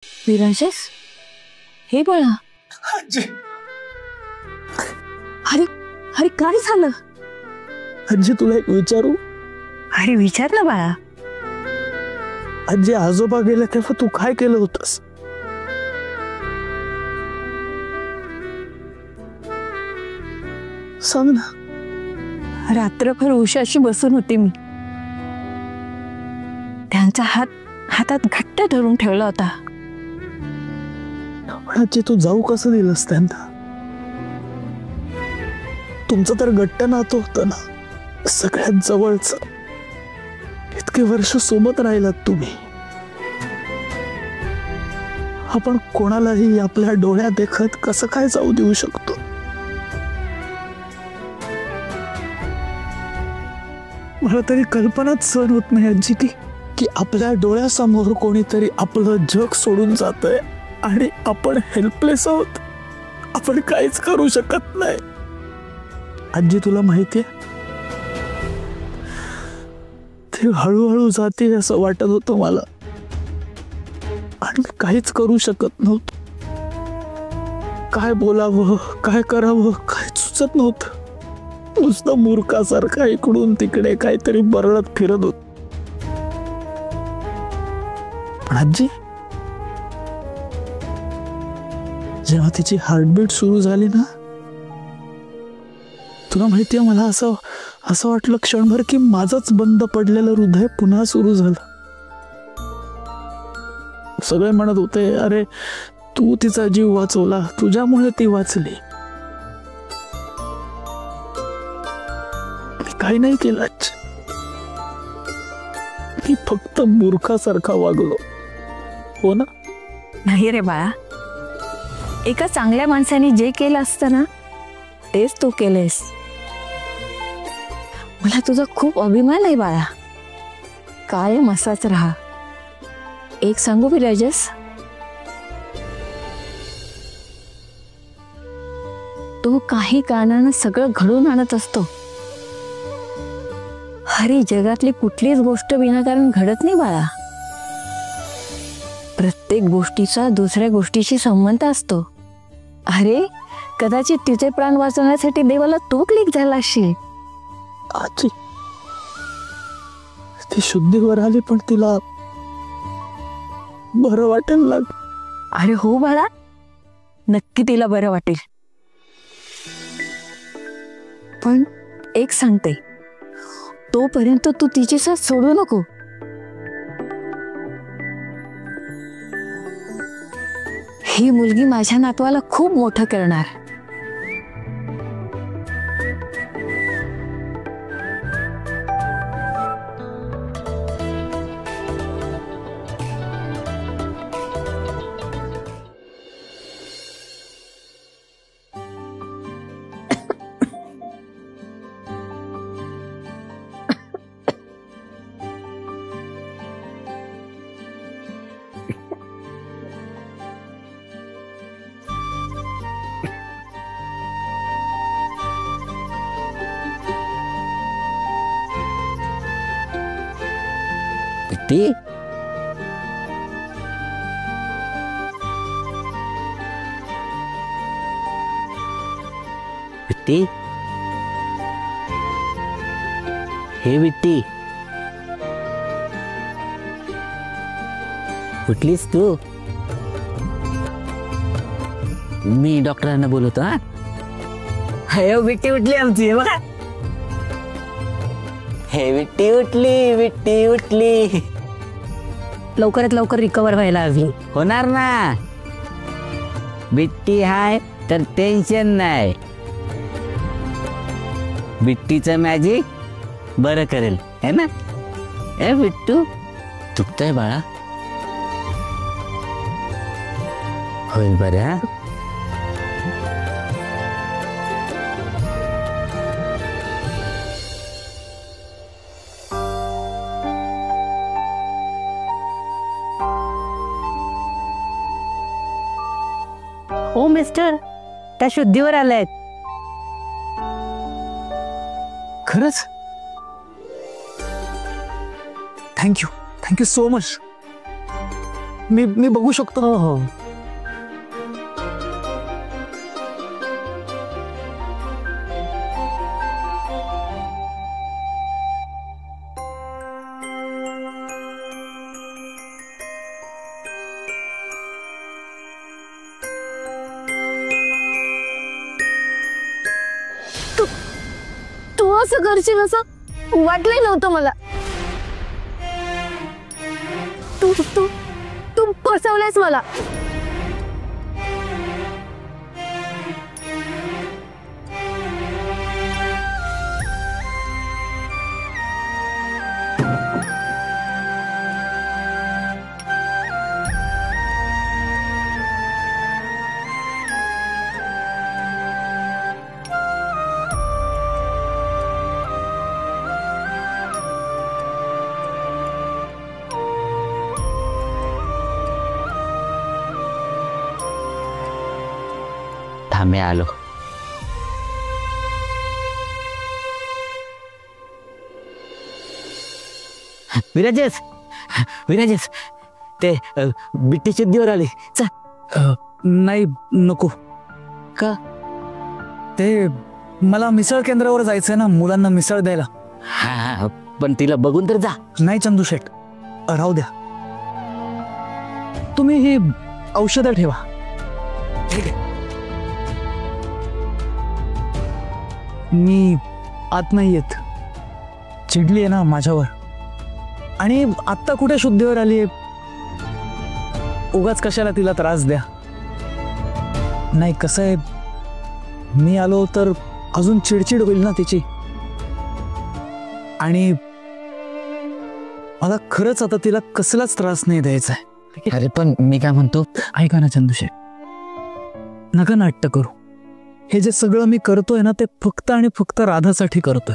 विरांशेस, हे बाळा. आजी, अरे अरे काय झालं? आजी तुला एक विचारू? अरे विचार ना बाळा. आजी, आजोबा गेले तेव्हा तू काय केलं होतस? सांग ना. रात्रभर उशाशी बसून होते मी. त्यांचा हातात घट्ट धरून ठेवला होता. आजी, तू जाऊ कसं दिलंस त्यांना? तुमचं तर घट्ट नातं होतं ना, सगळ्यात जवळच. इतके वर्ष सोबत राहिलात तुम्ही. आपण कोणालाही आपल्या डोळ्यात देखत कसं काय जाऊ देऊ शकतो? मला तरी कल्पनाच सहन होत नाही आजी की आपल्या डोळ्यासमोर कोणीतरी आपलं जग सोडून जातंय आणि आपण हेल्पलेस आहोत. आपण काहीच करू शकत नाही. आजी, तुला माहितीये, ते हळूहळू जाते असं वाटत होतं मला, आणि मी काहीच करू शकत नव्हतो. काय बोलावं, काय करावं, काय सुचत नव्हतं. नुसतं मूर्खासारखा इकडून तिकडे काहीतरी बरळत फिरत होत. पण आजी, जेव्हा तिची हार्टबीट सुरू झाली ना, तुला माहितीये, मला असं वाटलं क्षणभर की माझंच बंद पडलेलं हृदय पुन्हा सुरू झालं. सगळे म्हणत होते, अरे तू तिचा जीव वाचवला, तुझ्यामुळे ती वाचली. मी काही नाही केलं. मी फक्त मूर्खासारखा वागलो. हो ना? नाही रे बाळा, एका चांगल्या माणसाने जे केलं असतं ना, तेच तू केलेस. मला तुझा खूप अभिमान आहे बाळा. कायम असाच राहा. एक सांगू विराजस, तो काही कारणानं सगळं घडून आणत असतो. अरे जगातली कुठलीच गोष्ट विनाकारण घडत नाही बाळा. प्रत्येक गोष्टीचा दुसऱ्या गोष्टीशी संबंध असतो. अरे कदाचित तिचे प्राण वाचवण्यासाठी देवाला तू क्लिक झाला असशील. आजी, ती शुद्धीवर आली, पण तिला बरं वाटेल लाग. अरे हो बाळा, नक्की तिला बरं वाटेल. पण एक सांगते, तोपर्यंत तू तिची साथ सोडू नको. ही मुलगी माझ्या नातवाला खूप मोठं करणार. विट्टी, विट्टी, हे विट्टी, उठलीस तू? मी डॉक्टरांना बोलवतो. हा विट्टी उठली आमची, बघा. हे विट्टी उठली, विट्टी उठली. लवकरात लवकर रिकवर व्हायला हवी. होणार ना. बिट्टी हाय तर टेन्शन नाही. बिट्टीचं मॅजिक बरं करेल, है ना? ए बिट्टू, दुखतंय बाळा? होईल बरं. हा, ओ मिस्टर, त्या शुद्धीवर आल्यात. खरंच? Thank you so much. मी बघू शकतो? हो हो. तू असं करशील असं वाटलंय नव्हतं मला. तू तू तू फसवलंयस मला. थांबे आलो. विराजेश विराजेश ते बिट्टीचे दिवर आले. नाही नको. का? ते मला मिसळ केंद्रावर जायचंय ना, मुलांना मिसळ द्यायला. हा पण तिला बघून तर जा. नाही चंदू शेठ, राहू द्या. तुम्ही ही औषधं ठेवा. ठीक आहे. मी आत नाही येत. चिडली आहे ना माझ्यावर, आणि आत्ता कुठे शुद्धीवर आली. उगाच कशाला तिला त्रास द्या. नाही कसं आहे, मी आलो तर अजून चिडचिड होईल ना तिची. आणि मला खरंच आता तिला कसलाच त्रास नाही द्यायचा आहे. अरे पण मी काय म्हणतो, ऐका ना चंदूशेठ, नका नाट्य करू. हे जे सगळं मी करतोय ना, ते फक्त आणि फक्त राधासाठी करतोय.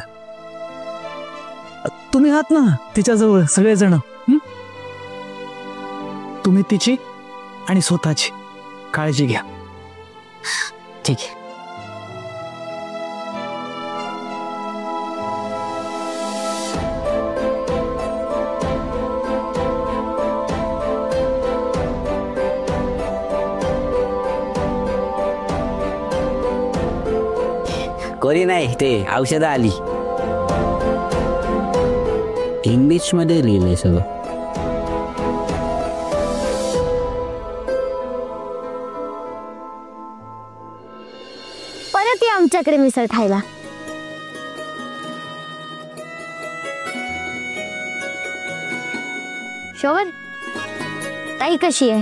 तुम्ही आहात ना तिच्याजवळ सगळेजण. तुम्ही तिची आणि स्वतःची काळजी घ्या. ठीक आहे. कोरी नाही, ते औषधं आली. इंग्लिश मध्ये लिहिलंय सगळं. परत ये आमच्याकडे मिसळ खायला. शोभन, ताई कशी आहे?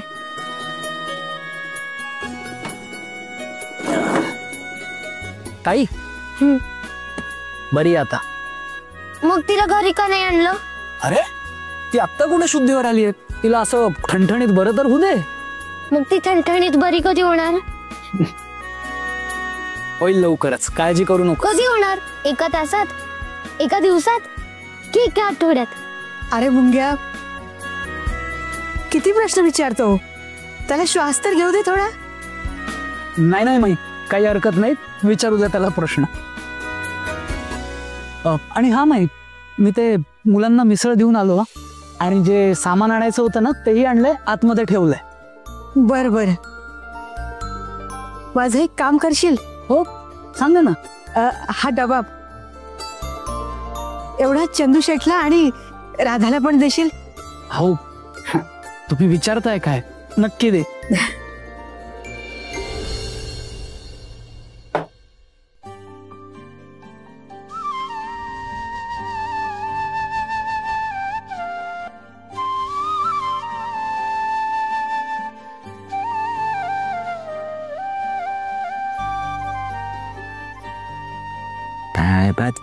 ताई बरी आता. मग तिला घरी का नाही आणलं? अरे ती आत्ता कुठे शुद्धीवर आली आहे. तिला असं ठणठणीत बरं तर होऊ दे. मग ती ठणठणीत बरी कधी होणार? होईल लवकरच, काळजी करू नको. कधी होणार? एका तासात, एका दिवसात की एका आठवड्यात? अरे मुंग्या, किती प्रश्न विचारतो. त्याला श्वास तर घेऊ दे थोडा. नाही नाही माई, काही हरकत नाही, विचारू द्या त्याला प्रश्न. आणि हा माई, मी ते मुलांना मिसळ देऊन आलो, आणि जे सामान आणायचं होतं ना तेही आणलंय, आतमध्ये ठेवलंय. बर बर, माझं एक काम करशील? हो सांगा ना. हा डबा एवढा चंदू शेठला आणि राधाला पण देशील? हो, तुम्ही विचारताय काय, नक्की दे.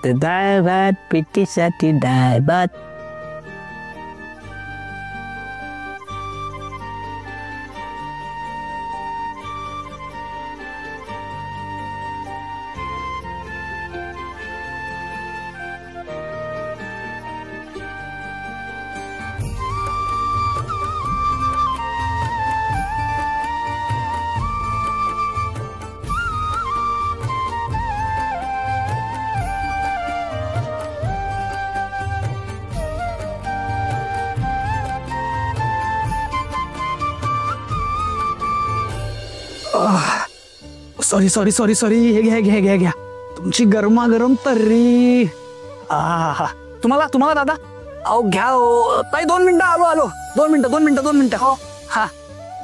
डाळ भात पिट्टीसाठी डाळ भात. सॉरी सॉरी सॉरी सॉरी, हे घ्या घ्या घ्या घ्या, तुमची गरमागरम तर्री. तुम्हाला तुम्हाला दादा, अहो घ्या हो ताई, 2 मिनिटं, आलो आलो, 2 मिनिटं 2 मिनिटं 2 मिनिटं. हो हा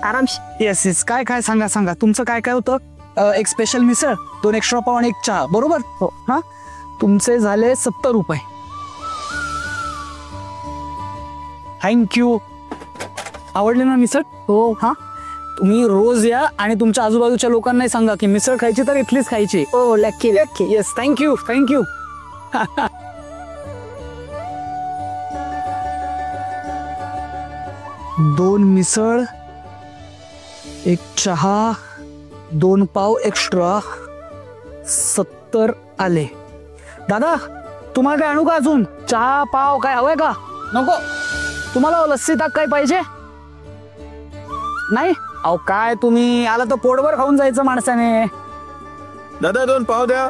आरामशी. येस येस, काय काय सांगा सांगा, तुमचं काय काय होतं? एक स्पेशल मिसळ, 2 एक्स्ट्रा पाव आणि 1 चहा, बरोबर? हो हा, तुमचे झाले 70 रुपये. थँक्यू. आवडले ना मिसळ? हो हा. तुम्ही रोज या आणि तुमच्या आजूबाजूच्या लोकांनाही सांगा की मिसळ खायची तर इथलीच खायची. हो lucky lucky. Yes, thank you thank you. 2 मिसळ, 1 चहा, 2 पाव एक्स्ट्रा, 70 आले. दादा तुम्हाला काय आणू का अजून? चहा पाव काय हवंय का? नको. तुम्हाला लस्सी ताक काय पाहिजे? नाही? अहो काय तुम्ही आला तर पोटभर खाऊन जायचं माणसाने. दादा 2 पाव द्या.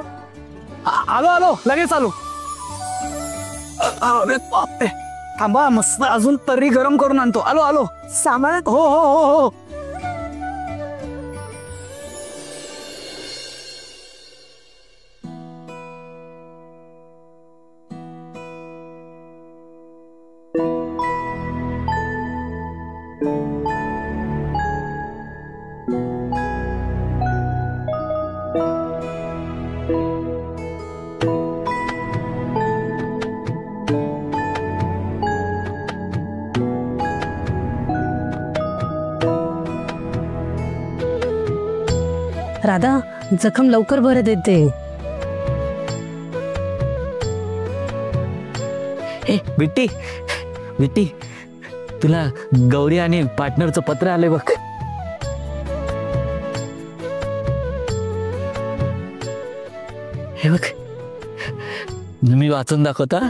आलो आलो, लगेच आलो. अरे बापरे, थांबा, मस्त अजून तर्री गरम करून आणतो. आलो आलो. सामान. हो हो हो हो. राधा, जखम लवकर बरं देते. ए बिट्टी बिट्टी, तुला गौरी आणि पार्टनरचं पत्र आले बघ. हे बघ, मी वाचून दाखवता.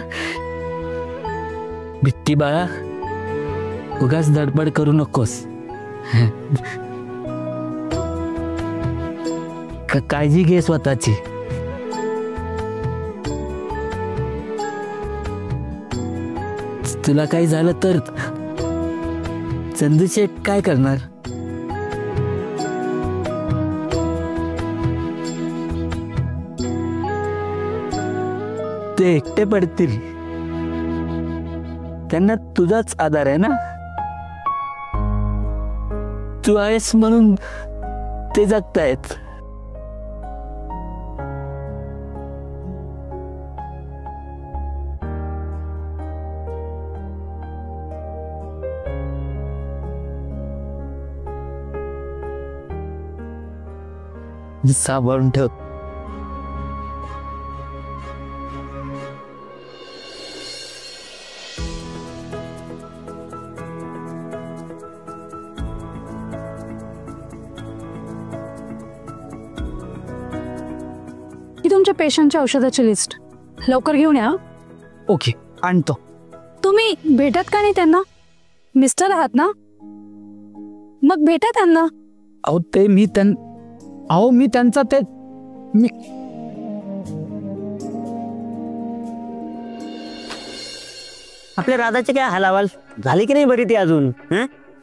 बिट्टी बाळा, उगाच धडपड करू नकोस. काळजी घे स्वतःची. तुला काही झालं तर चंदूशेठ काय करणार? ते एकटे पडतील. त्यांना तुझाच आधार आहे ना. तू आहेस म्हणून ते जगतायत. सांभाळून ठेव. ही तुमच्या पेशंटच्या औषधाची लिस्ट, लवकर घेऊन या. ओके, आणतो. तुम्ही भेटत का नाही त्यांना? मिस्टर आहात ना, मग भेटा त्यांना. अहो ते मी मी त्यांचा ते मी आपल्या राधाचे काय हालावाल झाले की नाही बरी ती अजून?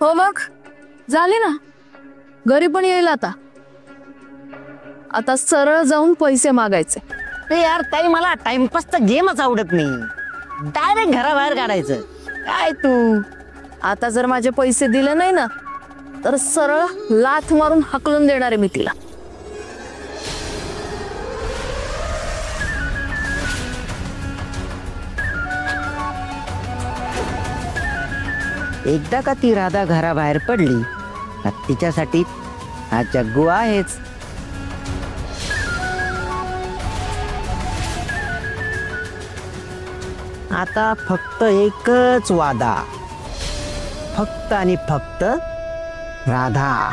हो मग झाले ना, घरी पण येईल आता. आता सरळ जाऊन पैसे मागायचे. अरे यार ताई, मला टाइमपासचा गेमच आवडत नाही. डायरेक्ट घराबाहेर काढायचं. काय तू आता जर माझे पैसे दिले नाही ना, तर सरळ लाथ मारून हकलून देणार आहे मी तिला. एकदा का ती राधा घराबाहेर पडली, तिच्यासाठी हा जग्गू आहेच. आता फक्त एकच वादा, फक्त आणि फक्त राधा.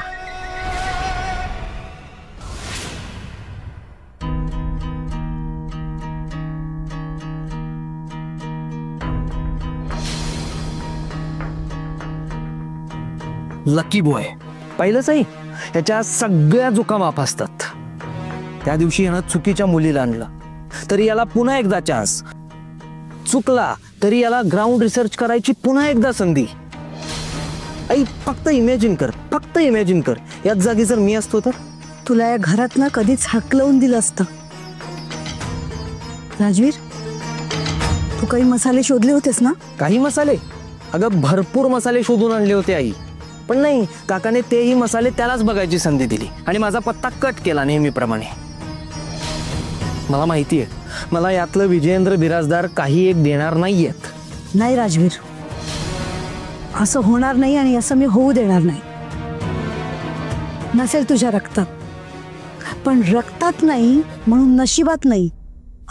लकी बॉय पाहिलं साई, याच्या सगळ्या चुका माफ असतात. त्या दिवशी यानं चुकीच्या मुलीला आणलं, तरी याला पुन्हा एकदा चान्स. चुकला तरी याला ग्राउंड रिसर्च करायची पुन्हा एकदा संधी. आई फक्त इमॅजिन कर, फक्त इमॅजिन कर, याच जागी जर मी असतो तर. तुला या घरात ना कधीच हाकलवून दिलं असतं. राजवीर, तू काही मसाले शोधले होतेस ना? काही मसाले? अगं भरपूर मसाले शोधून आणले होते आई, पण नाही, काकाने तेही मसाले त्यालाच बघायची संधी दिली आणि माझा पत्ता कट केला नेहमीप्रमाणे. मला माहितीये, मला यातलं विजयेंद्र बिराजदार काही एक देणार नाहीयेत. नाही राजवीर, असं होणार नाही आणि असं मी होऊ देणार नाही. नसेल तुझ्या रक्तात, पण रक्तात नाही म्हणून नशिबात नाही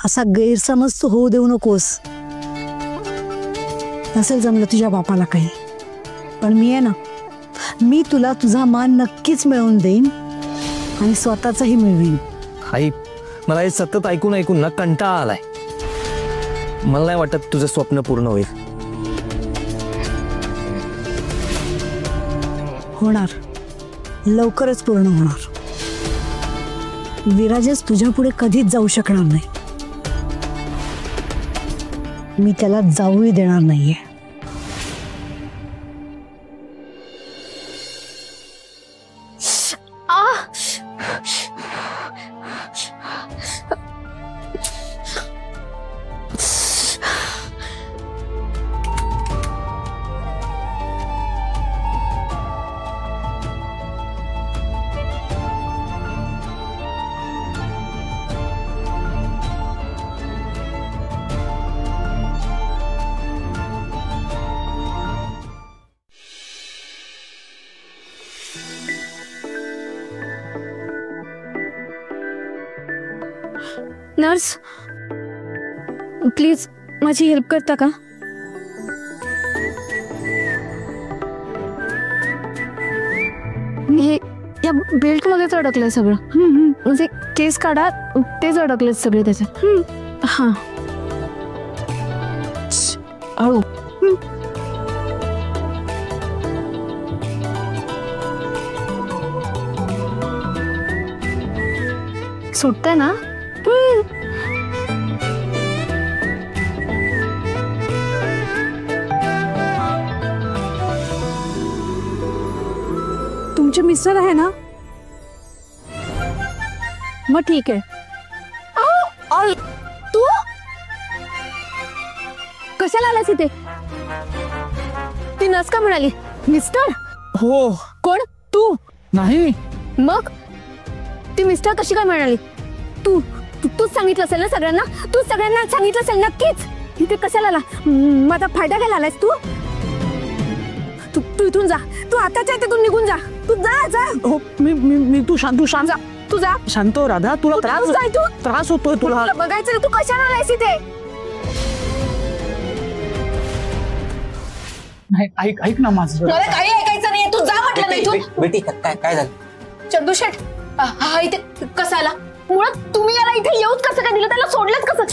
असा गैरसमज तू होऊ देऊ नकोस. नसेल जमलं तुझ्या बापाला काही, पण मी आहे ना, मी तुला तुझा मान नक्कीच मिळवून देईन आणि स्वतःचाही मिळवीन. आई, मला हे सतत ऐकून ऐकून ना कंटाळा आलाय. मला नाही वाटत तुझं स्वप्न पूर्ण होईल. होणार, लवकरच पूर्ण होणार. विराजच तुझ्या पुढे कधीच जाऊ शकणार नाही. मी त्याला जाऊही देणार नाहीये. नर्स, प्लीज माझी हेल्प करता का? हे या बेल्ट मध्येच अडकलंय सगळं. म्हणजे केस काढा, तेच अडकलेत सगळे त्याच्यात. हा, हळू. सुटतंय ना? तुमचे मिस्टर आहे ना? मग ठीक आहे. तू कशाला आलास इथे? ती नस का म्हणाली? मिस्टर? हो. कोण? तू? नाही. मग ती मिस्टर कशी काय म्हणाली? तूच सांगितलं असेल ना सगळ्यांना? तूच सगळ्यांना सांगितलं असेल नक्कीच. इथे कशाला आला? माझा फायदा घ्यायला आलायस तू? तू इथून जा. तू आताच्या इथून निघून जा. तू जा जा. हो, मी तू शांत जा. तू जा. शांत हो राधा, तुला त्रास होतोय तुला. बघायचं तू कशाला आलायस इथे? नाही, ऐक ना माझं. मला काही ऐकायचं नाहीये, तू जा म्हटलं नाही. तू बेटी काय झालं? चंदूशेठ, हा इथे कसा आला? मुळात तुम्ही याला इथे येऊच कसं काय दिलं? त्याला सोडलंच कसं?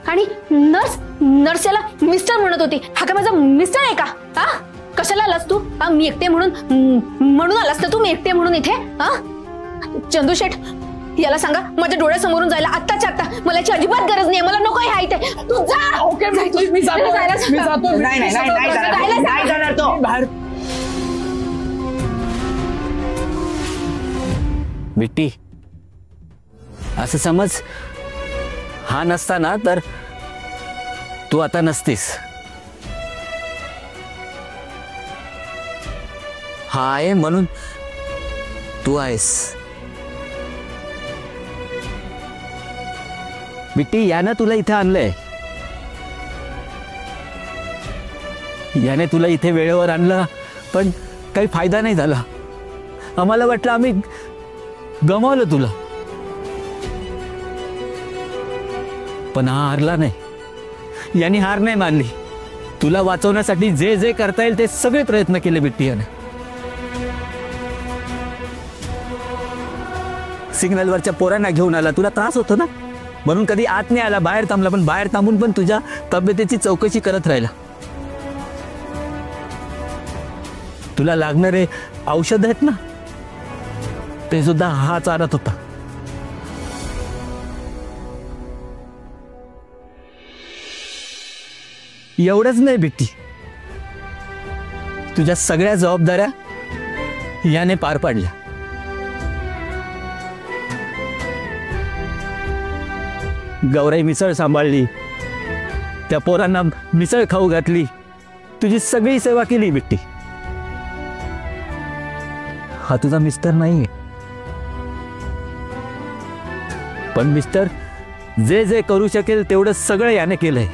आणि नर्स याला मिस्टर म्हणत होती. हा काय माझा मिस्टर आहे का? हा, कशाला आलास तू? मी एकटे म्हणून आलास ना तू? मी एकटे म्हणून इथे? हा, चंदूशेठ, याला सांगा माझ्या डोळ्यासमोरून जायला आत्ताच्या आत्ता. मला याची अजिबात गरज नाही. मला नको आहे इथे. तू जा. ओके, मी जातो. नाही जाणार तो. बाहेर. बिट्टी, असं समज हा नसता ना तर तू आता नसतीस. हा आहे म्हणून तू आहेस. बिट्टी, यानं तुला इथे आणलंय. याने तुला इथे वेळेवर आणलं, पण काही फायदा नाही झाला. आम्हाला वाटलं आम्ही गमावलं तुला, पण हा हारला नाही. याने हार नाही मानली. तुला वाचवण्यासाठी जे जे करता येईल ते सगळे प्रयत्न केले बिट्टी याने. सिग्नलवरच्या पोरांना घेऊन आला. तुला त्रास होतो ना म्हणून कधी आत नाही आला, बाहेर थांबला. पण बाहेर थांबून पण तुझ्या तब्येतीची चौकशी करत राहिला. तुला लागणारे औषध आहेत ना, ते सुद्धा हा चालत होता. एवढंच नाही बिट्टी, तुझ्या सगळ्या जबाबदाऱ्या याने पार पाडल्या. गौराई मिसळ सांभाळली, त्या पोरांना मिसळ खाऊ घातली, तुझी सगळी सेवा केली बिट्टी. हा तुझा मिस्टर नाहीये, पण मिस्टर जे जे करू शकेल तेवढं सगळं याने केलंय.